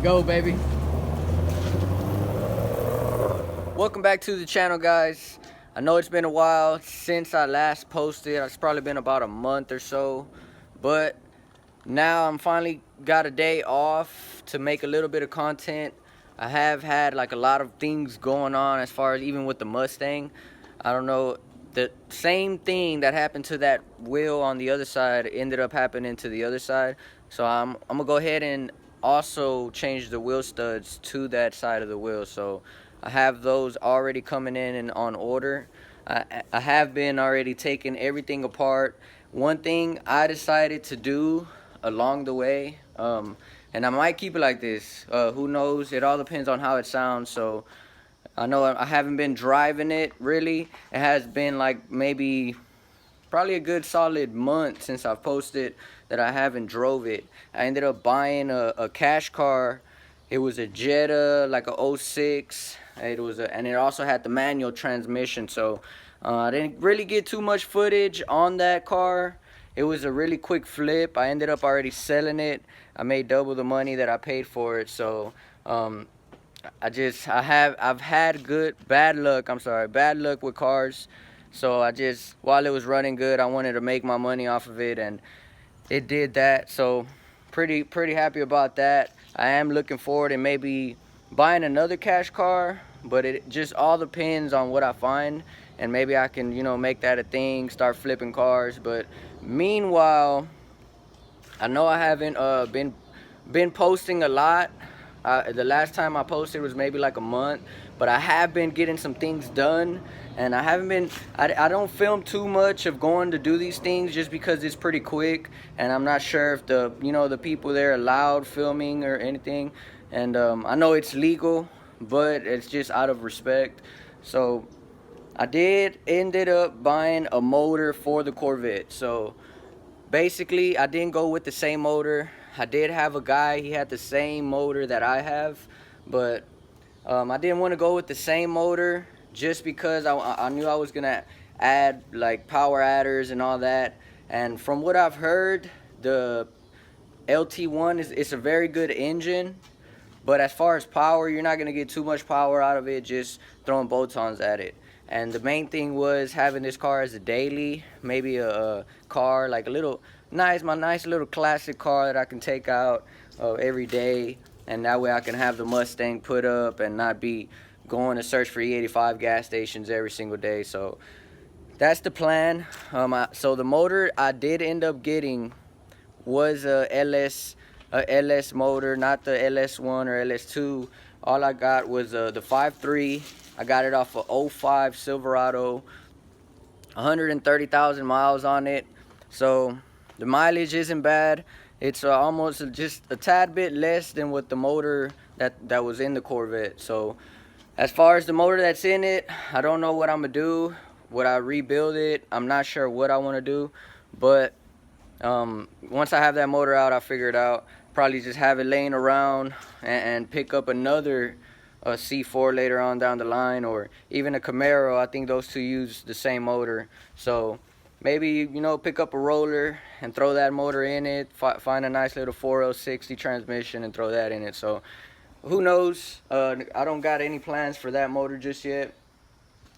go, baby. Welcome back to the channel, guys. I know it's been a while since I last posted. It's probably been about a month or so, but now I'm finally got a day off to make a little bit of content. I have had like a lot of things going on as far as even with the Mustang. I don't know, the same thing that happened to that wheel on the other side ended up happening to the other side. So I'm gonna go ahead and also change the wheel studs to that side of the wheel. So I have those already coming in and on order. I have been already taking everything apart. One thing I decided to do along the way, and I might keep it like this, who knows, it all depends on how it sounds. So I know I haven't been driving it really. It has been like maybe probably a good solid month since I've posted that I haven't drove it. I ended up buying a cash car. It was a Jetta, like a '06. And it also had the manual transmission. So I didn't really get too much footage on that car. It was a really quick flip. I ended up already selling it. I made double the money that I paid for it. So I've had bad luck with cars. So while it was running good, I wanted to make my money off of it, and it did that. So pretty happy about that. I am looking forward and maybe buying another cash car, but it just all depends on what I find, and maybe I can, make that a thing, start flipping cars. But meanwhile, I know I haven't been posting a lot. The last time I posted was maybe like a month, but I have been getting some things done, and I don't film too much of going to do these things just because it's pretty quick, and I'm not sure if the people there allowed filming or anything. And I know it's legal, but it's just out of respect. So I ended up buying a motor for the Corvette. So basically, I didn't go with the same motor. I did have a guy, he had the same motor that I have, but I didn't want to go with the same motor just because I knew I was going to add like power adders and all that. And from what I've heard, the LT1 it's a very good engine, but as far as power, you're not going to get too much power out of it just throwing bolt-ons at it. And the main thing was having this car as a daily, maybe a car like my nice little classic car that I can take out every day, and that way I can have the Mustang put up and not be going to search for E85 gas stations every single day. So that's the plan. So the motor I did end up getting was a LS motor, not the LS1 or LS2. All I got was the 5.3. I got it off of '05 Silverado, 130,000 miles on it. So the mileage isn't bad. It's almost just a tad bit less than what the motor that was in the Corvette. So as far as the motor that's in it, I don't know what I'm gonna do. Would I rebuild it? I'm not sure what I want to do, but once I have that motor out, I'll figure it out. Probably just have it laying around and pick up another C4 later on down the line, or even a Camaro. I think those two use the same motor. So maybe, pick up a roller and throw that motor in it, find a nice little 4L60 transmission and throw that in it. So who knows? I don't got any plans for that motor just yet.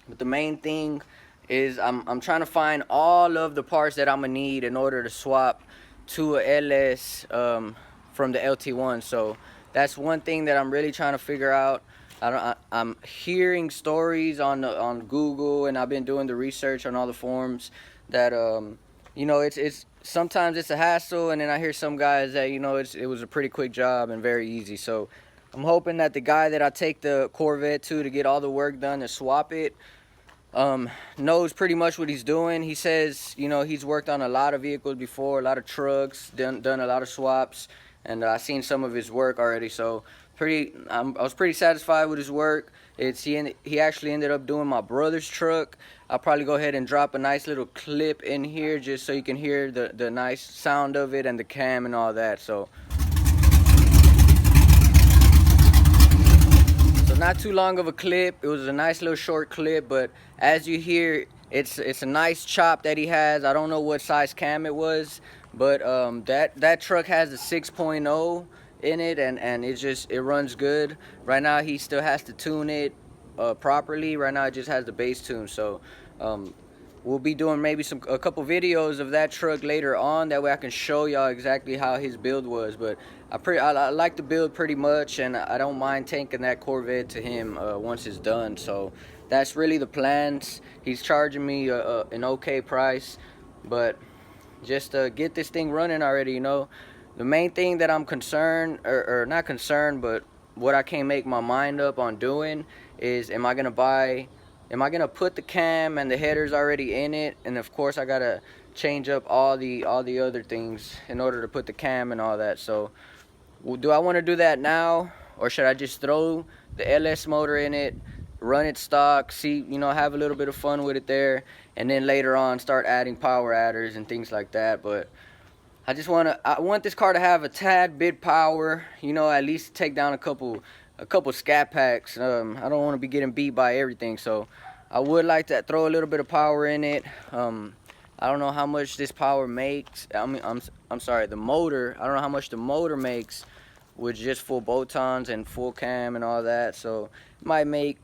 But the main thing is I'm trying to find all of the parts that I'm gonna need in order to swap to a LS from the LT1. So that's one thing that I'm really trying to figure out. I'm hearing stories on Google, and I've been doing the research on all the forums that it's sometimes it's a hassle, and then I hear some guys that it was a pretty quick job and very easy. So I'm hoping that the guy that I take the Corvette to get all the work done to swap it knows pretty much what he's doing. He says he's worked on a lot of vehicles before, a lot of trucks, done a lot of swaps, and I've seen some of his work already. So I was pretty satisfied with his work. He actually ended up doing my brother's truck. I'll probably go ahead and drop a nice little clip in here just so you can hear the nice sound of it and the cam and all that. So not too long of a clip. It was a nice little short clip, but as you hear, it's a nice chop that he has. I don't know what size cam it was, but that truck has a 6.0, in it, and it runs good. Right now he still has to tune it properly. Right now it just has the base tune. So we'll be doing maybe a couple videos of that truck later on. That way I can show y'all exactly how his build was. But I like the build pretty much, and I don't mind taking that Corvette to him once it's done. So that's really the plans. He's charging me an okay price, but just get this thing running already, you know. The main thing that I'm concerned, or not concerned, but what I can't make my mind up on doing is, am I gonna put the cam and the headers already in it, and of course I gotta change up all the other things in order to put the cam and all that. So do I want to do that now, or should I just throw the LS motor in it, run it stock, see, you know, have a little bit of fun with it there, and then later on start adding power adders and things like that? But I want this car to have a tad bit power, you know, at least take down a couple scat packs. I don't want to be getting beat by everything, so I would like to throw a little bit of power in it. I don't know how much this power makes. I'm sorry, the motor. I don't know how much the motor makes with just full Botons and full cam and all that. So it might make,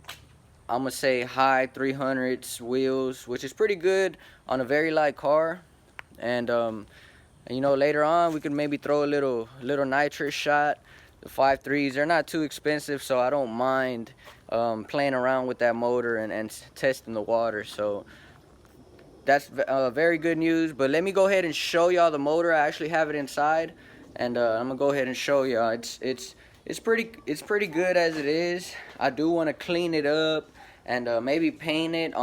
I'm gonna say, high 300s wheels, which is pretty good on a very light car. And you know, later on we could maybe throw a little nitrous shot. The 5.3s, they're not too expensive, so I don't mind playing around with that motor and testing the water. So that's very good news. But let me go ahead and show y'all the motor. I actually have it inside, and I'm gonna go ahead and show y'all. It's pretty good as it is. I do want to clean it up and maybe paint it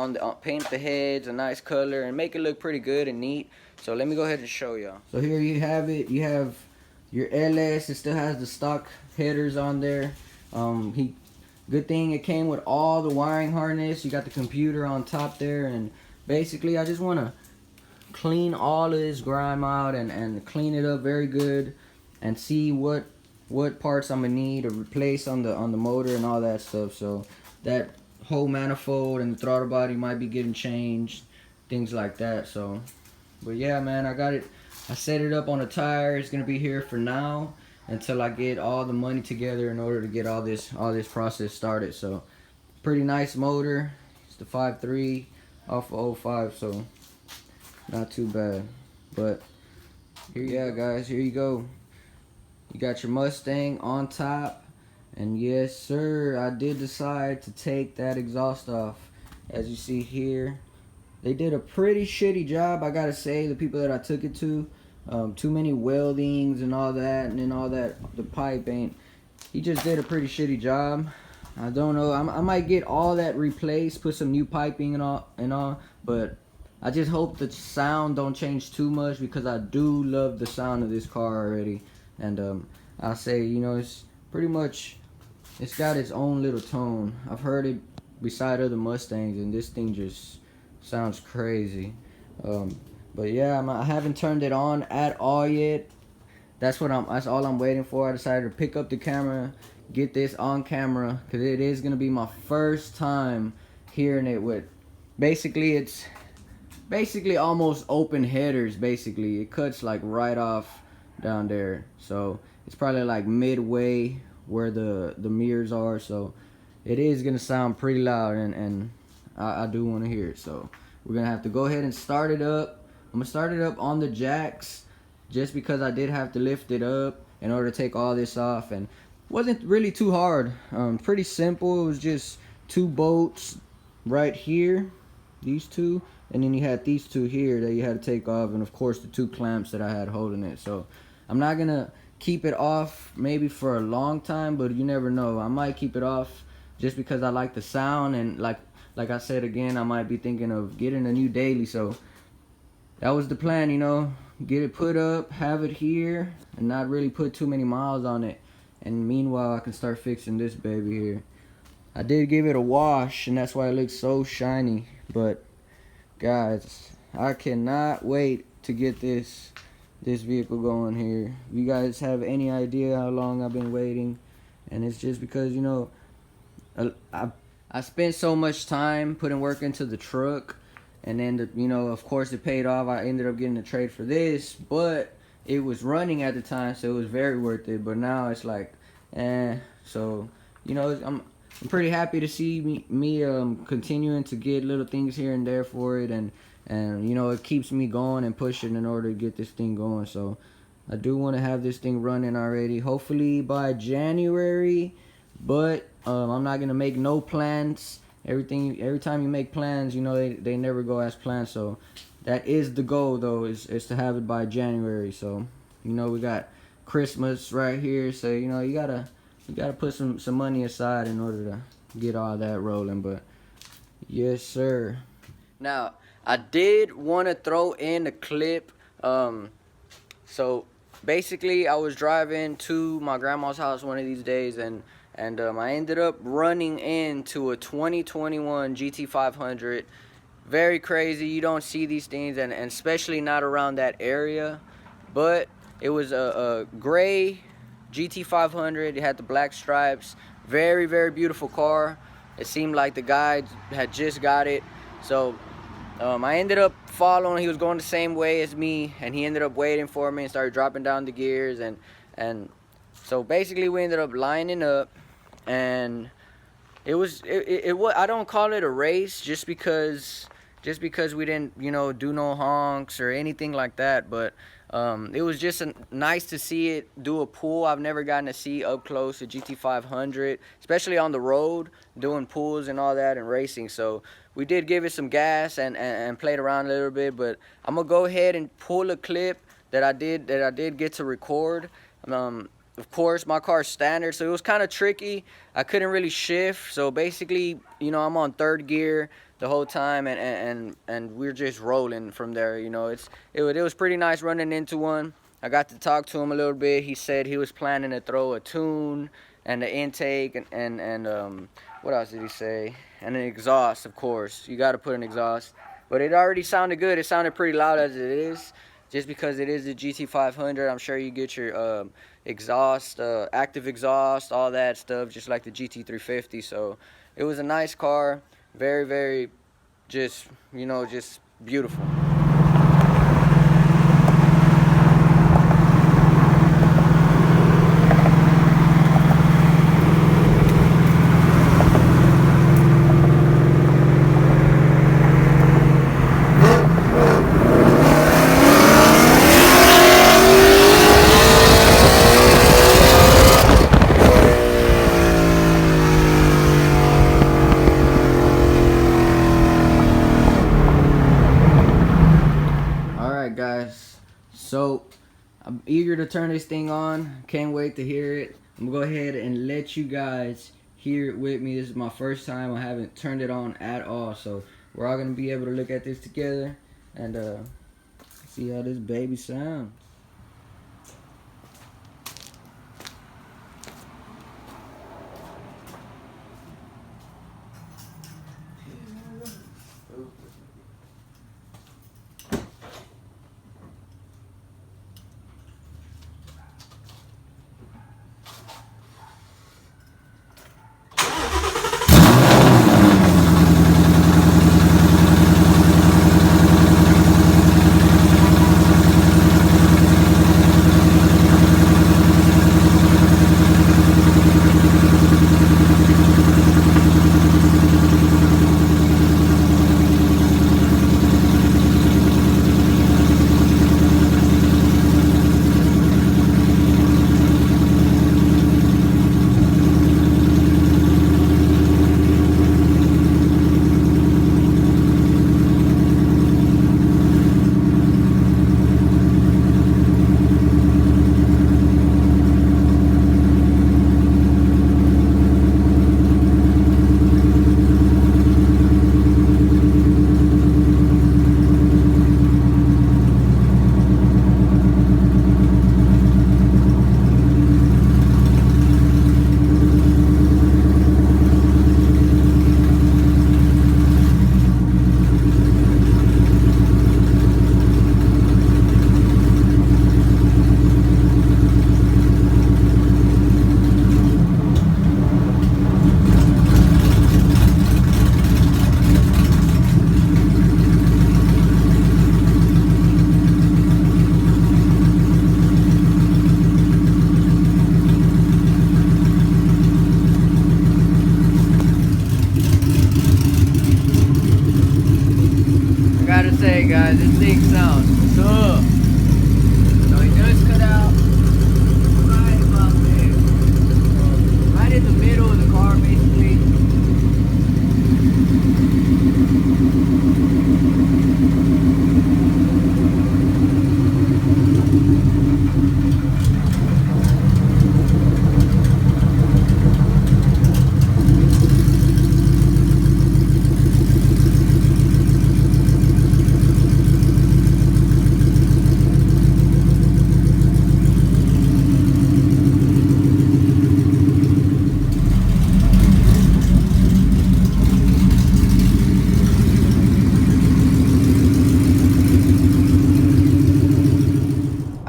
paint the heads a nice color and make it look pretty good and neat. So let me go ahead and show y'all. So here you have it. You have your LS. It still has the stock headers on there. Good thing it came with all the wiring harness. You got the computer on top there, and basically I just want to clean all of this grime out and clean it up very good and see what parts I'm gonna need to replace on the motor and all that stuff. So that whole manifold and the throttle body might be getting changed, things like that. So but yeah, man, I got it. I set it up on a tire. It's gonna be here for now until I get all the money together in order to get all this process started. So pretty nice motor. It's the 5.3 off of 05, so not too bad. But yeah, guys, here you go. You got your Mustang on top, and yes sir, I did decide to take that exhaust off. As you see here, they did a pretty shitty job, I gotta say, the people that I took it to. Too many weldings and all that, and then all that, the pipe ain't, he just did a pretty shitty job. I don't know, I might get all that replaced, put some new piping and all, but I just hope the sound don't change too much, because I do love the sound of this car already. And I'll say, you know, it's pretty much, it's got its own little tone. I've heard it beside other Mustangs, and this thing just sounds crazy. But yeah, I haven't turned it on at all yet. That's all I'm waiting for. I decided to pick up the camera, get this on camera, because it is gonna be my first time hearing it with, basically it's basically almost open headers. Basically it cuts like right off down there, so it's probably like midway where the mirrors are. So it is gonna sound pretty loud, and I do want to hear it. So we're gonna have to go ahead and start it up. I'm gonna start it up on the jacks, just because I did have to lift it up in order to take all this off, and it wasn't really too hard. Pretty simple. It was just 2 bolts right here, these 2, and then you had these 2 here that you had to take off, and of course the 2 clamps that I had holding it. So I'm not gonna keep it off maybe for a long time, but you never know. I might keep it off just because I like the sound, and like I said again, I might be thinking of getting a new daily. So that was the plan, you know, get it put up, have it here, and not really put too many miles on it. And meanwhile, I can start fixing this baby here. I did give it a wash, and that's why it looks so shiny. But guys, I cannot wait to get this vehicle going here. If you guys have any idea how long I've been waiting, and it's just because, you know, I spent so much time putting work into the truck, and then you know, of course it paid off. I ended up getting a trade for this, but it was running at the time, so it was very worth it. But now it's like, eh. So I'm pretty happy to see me continuing to get little things here and there for it, and it keeps me going and pushing in order to get this thing going. So I do want to have this thing running already, hopefully by January. But I'm not gonna make no plans. Every time you make plans, they never go as planned. So that is the goal, though, is to have it by January. So we got Christmas right here, so you gotta put some money aside in order to get all that rolling. But yes, sir. Now I did want to throw in a clip. So basically, I was driving to my grandma's house one of these days, and I ended up running into a 2021 GT500. Very crazy. You don't see these things, and especially not around that area. But it was a gray GT500. It had the black stripes. Very, very beautiful car. It seemed like the guy had just got it. So I ended up following. He was going the same way as me, and he ended up waiting for me and started dropping down the gears. And so basically we ended up lining up, and it was I don't call it a race just because we didn't do no honks or anything like that. But it was just nice to see it do a pull. I've never gotten to see up close a GT500, especially on the road, doing pulls and all that and racing. So we did give it some gas and played around a little bit. But I'm gonna go ahead and pull a clip that I did get to record. Of course, my car's standard, so it was kind of tricky. I couldn't really shift. So basically, I'm on third gear the whole time, and we're just rolling from there. It was pretty nice running into one. I got to talk to him a little bit. He said he was planning to throw a tune and the intake and what else did he say? And an exhaust, of course. You got to put an exhaust. But it already sounded good. It sounded pretty loud as it is. Just because it is the GT500, I'm sure you get your exhaust, active exhaust, all that stuff, just like the GT350. So it was a nice car. Very, very, just beautiful. Guys, so I'm eager to turn this thing on. Can't wait to hear it. I'm gonna go ahead and let you guys hear it with me. This is my first time. I haven't turned it on at all, so we're all gonna be able to look at this together and see how this baby sounds. guys, this thing sounds tough. So it does cut out right about there. So, right in the middle of the car, basically.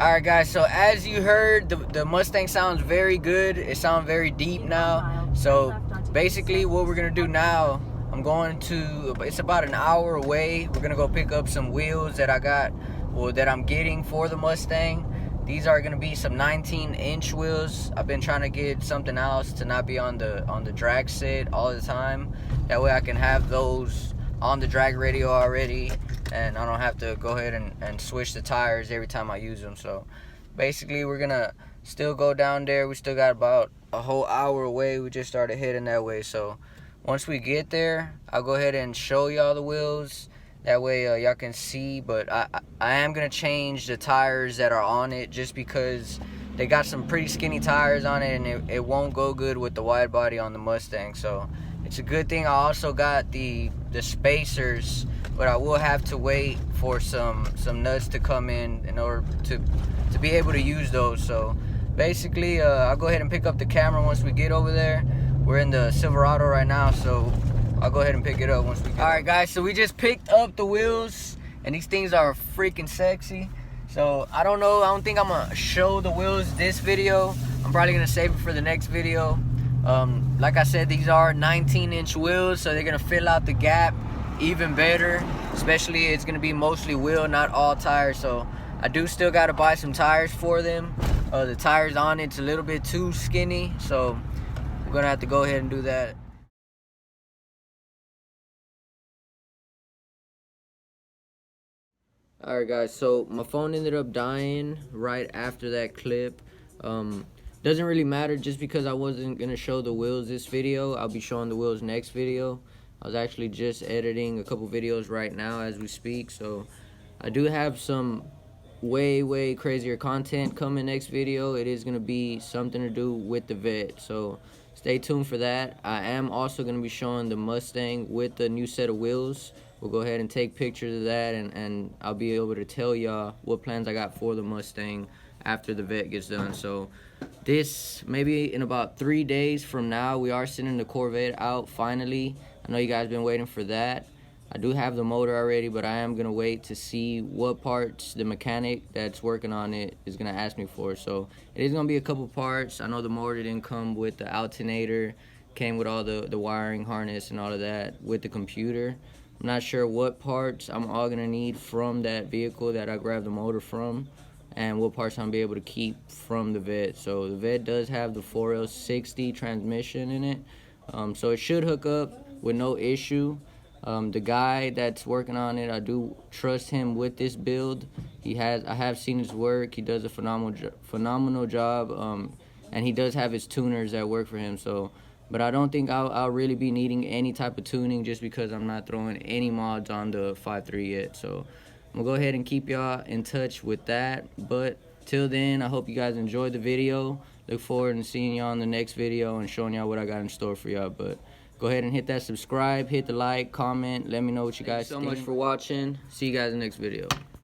Alright guys, so as you heard, the Mustang sounds very good. It sounds very deep now. So basically what we're going to do now, I'm going to, it's about an hour away. We're going to go pick up some wheels that I got, or that I'm getting for the Mustang. These are going to be some 19-inch wheels. I've been trying to get something else to not be on the drag set all the time. That way I can have those on the drag radio already, and I don't have to go ahead and switch the tires every time I use them. So basically we're gonna still go down there. We still got about a whole hour away. We just started heading that way. So once we get there, I'll go ahead and show y'all the wheels. That way y'all can see. But I am gonna change the tires that are on it, just because they got some pretty skinny tires on it, and it won't go good with the wide body on the Mustang. So it's a good thing I also got the spacers, but I will have to wait for some nuts to come in order to be able to use those. So basically I'll go ahead and pick up the camera once we get over there. We're in the Silverado right now, so I'll go ahead and pick it up once we get All right guys, so we just picked up the wheels, and these things are freaking sexy. So I don't know, I don't think I'm gonna show the wheels this video. I'm probably gonna save it for the next video. Like I said, these are 19-inch wheels, so they're gonna fill out the gap even better. Especially it's gonna be mostly wheel, not all tires. So I do still gotta buy some tires for them. The tires on it's a little bit too skinny, so I'm gonna have to go ahead and do that. Alright guys, so my phone ended up dying right after that clip. Doesn't really matter, just because I wasn't gonna show the wheels this video. I'll be showing the wheels next video. I was actually just editing a couple videos right now as we speak, so I do have some way crazier content coming next video. It is gonna be something to do with the vet, so stay tuned for that. I am also gonna be showing the Mustang with the new set of wheels. We'll go ahead and take pictures of that, and I'll be able to tell y'all what plans I got for the Mustang after the vet gets done. So this, maybe in about 3 days from now, we are sending the Corvette out finally. I know you guys been waiting for that. I do have the motor already, but I am gonna wait to see what parts the mechanic that's working on it is gonna ask me for. So it is gonna be a couple parts. I know the motor didn't come with the alternator, came with all the wiring harness and all of that with the computer. I'm not sure what parts I'm all gonna need from that vehicle that I grabbed the motor from, and what parts I'm gonna be able to keep from the vet. So the vet does have the 4L60 transmission in it, so it should hook up with no issue. The guy that's working on it, I do trust him with this build. I have seen his work. He does a phenomenal job, and he does have his tuners that work for him. So, but I don't think I'll really be needing any type of tuning, just because I'm not throwing any mods on the 5.3 yet. So I'm gonna go ahead and keep y'all in touch with that. But till then, I hope you guys enjoyed the video. Look forward to seeing y'all in the next video and showing y'all what I got in store for y'all. But go ahead and hit that subscribe, hit the like, comment, let me know what you guys think. Thank you so much for watching. See you guys in the next video.